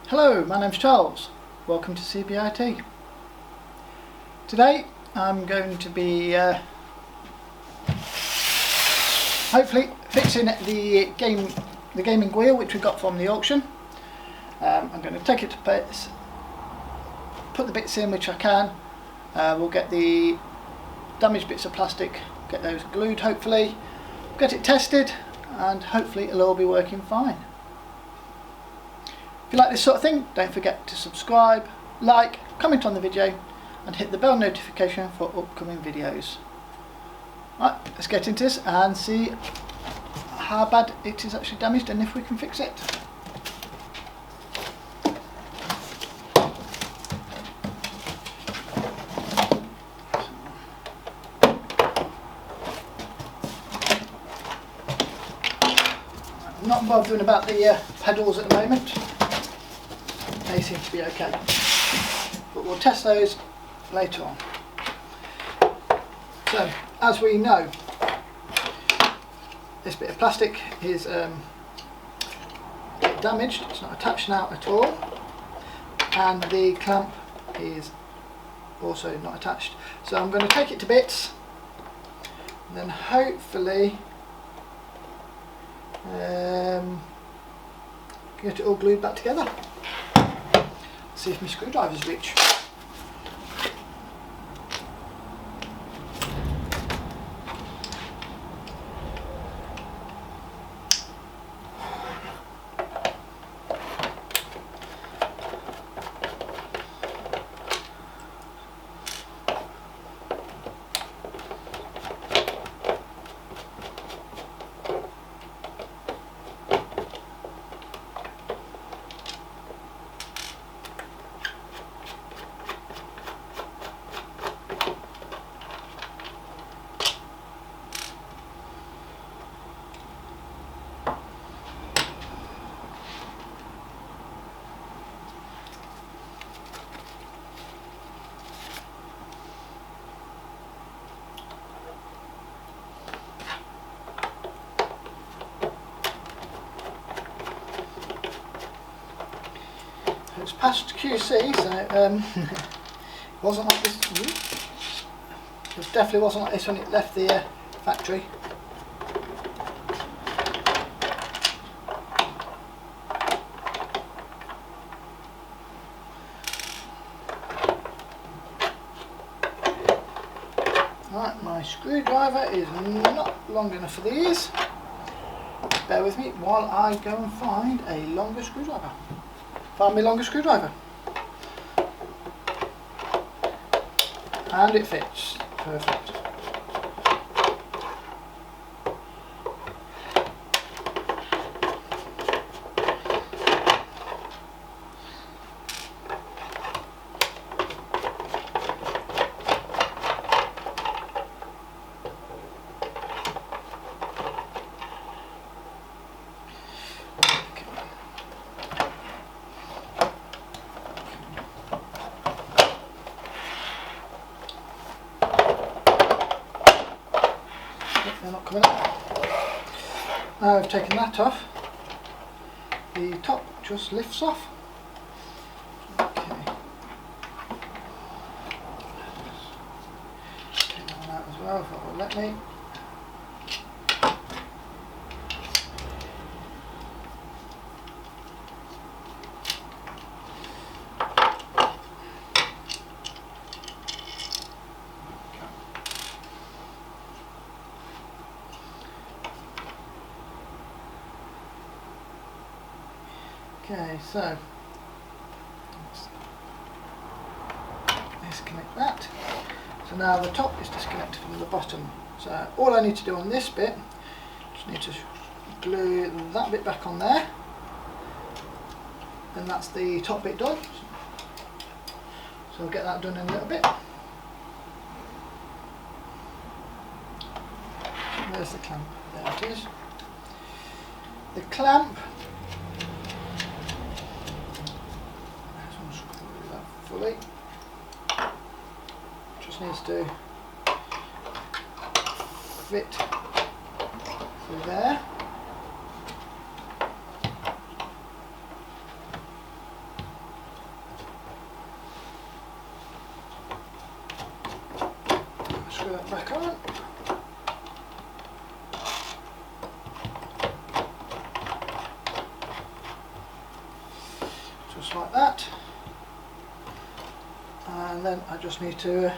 Hello, my name's Charles. Welcome to CBIT. Today I'm going to be hopefully fixing the gaming wheel which we got from the auction. I'm going to take it to bits, put the bits in which I can. We'll get the damaged bits of plastic, get those glued hopefully, get it tested, and hopefully it'll all be working fine. If you like this sort of thing, don't forget to subscribe, like, comment on the video and hit the bell notification for upcoming videos. Right, let's get into this and see how bad it is actually damaged and if we can fix it. I'm not bothering about the pedals at the moment. They seem to be okay, but we'll test those later on. So, as we know, this bit of plastic is damaged, it's not attached now at all, and the clamp is also not attached. So I'm going to take it to bits, and then hopefully get it all glued back together. See if my screwdrivers reach. It's past QC, so it wasn't like this. It definitely wasn't like this when it left the factory. Right, my screwdriver is not long enough for these. Bear with me while I go and find a longer screwdriver. Find my longer screwdriver. And it fits. Perfect. They're not coming up. Now I've taken that off, the top just lifts off. Okay. Take that one out as well if it will let me. Okay, so let's disconnect that. So now the top is disconnected from the bottom. So all I need to do on this bit, just need to glue that bit back on there, and that's the top bit done. So I'll get that done in a little bit. Where's the clamp? There it is. The clamp, fully. Just needs to fit through there. just like that. And then I just need to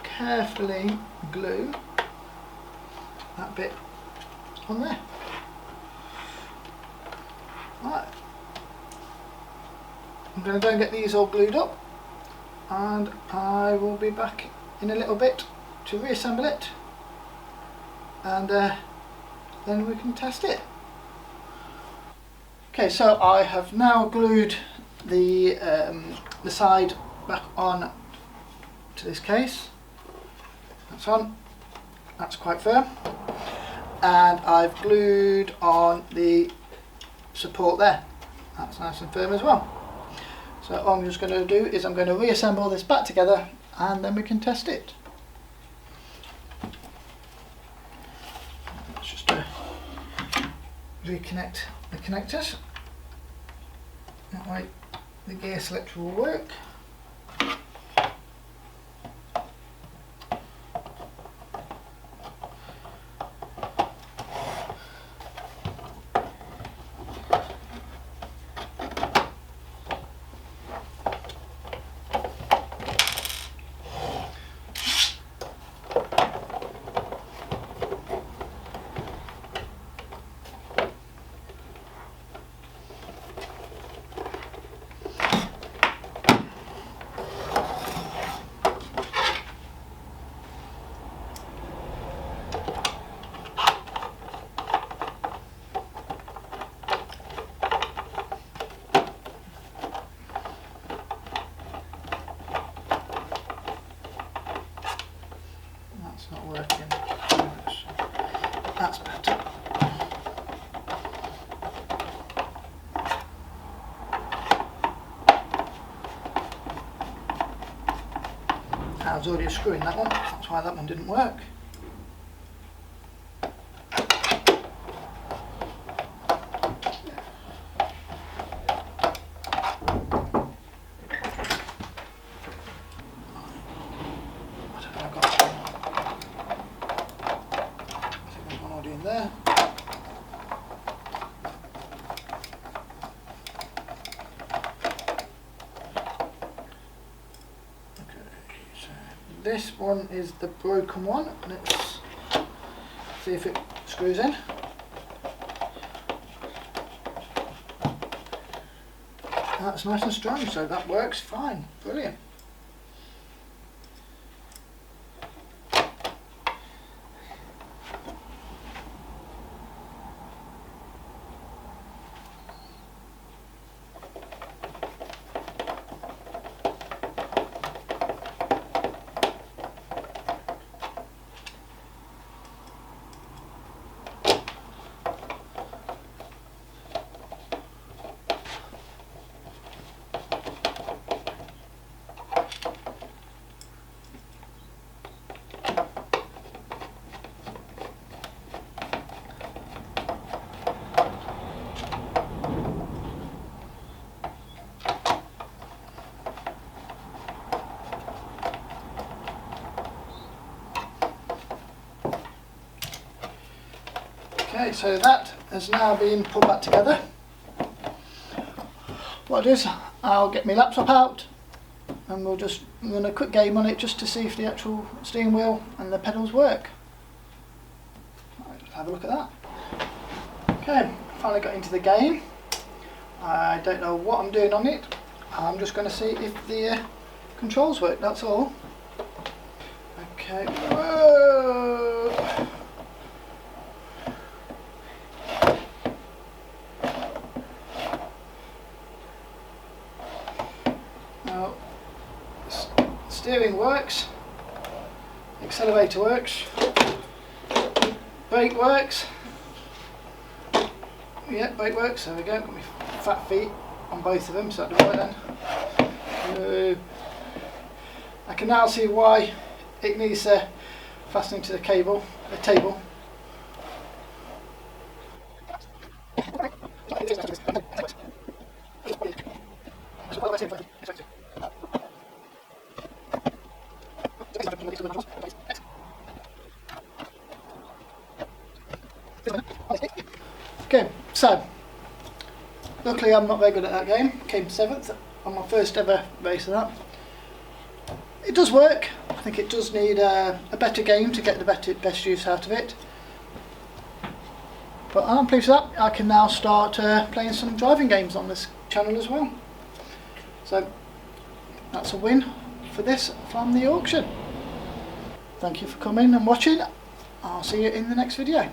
carefully glue that bit on there. Right. I'm going to go and get these all glued up, and I will be back in a little bit to reassemble it, and then we can test it. Okay, so I have now glued the side back on to this case. That's on. That's quite firm. And I've glued on the support there. That's nice and firm as well. So all I'm just going to do is I'm going to reassemble this back together, and then we can test it. Let's just reconnect the connectors. That way the gear selector will work. Not working. That's better. I was already screwing that one, that's why that one didn't work. There. Okay, so this one is the broken one. Let's see if it screws in. That's nice and strong, so that works fine. Brilliant. Okay, so that has now been put back together. What I'll do is I'll get my laptop out and we'll just run a quick game on it just to see if the actual steering wheel and the pedals work. Let's have a look at that. Okay, finally got into the game. I don't know what I'm doing on it. I'm just going to see if the controls work, that's all. Okay, whoa! Now, steering works, accelerator works, brake works. Yeah, brake works, there we go, got my fat feet on both of them, so that'll work then. I can now see why it needs fastening to the table. Okay, so Luckily I'm not very good at that game. Came 7th on my first ever race of that. It does work. I think it does need a better game to get the best use out of it. But I'm pleased with that. I can now start playing some driving games on this channel as well. So that's a win for this from the auction. Thank you for coming and watching. I'll see you in the next video.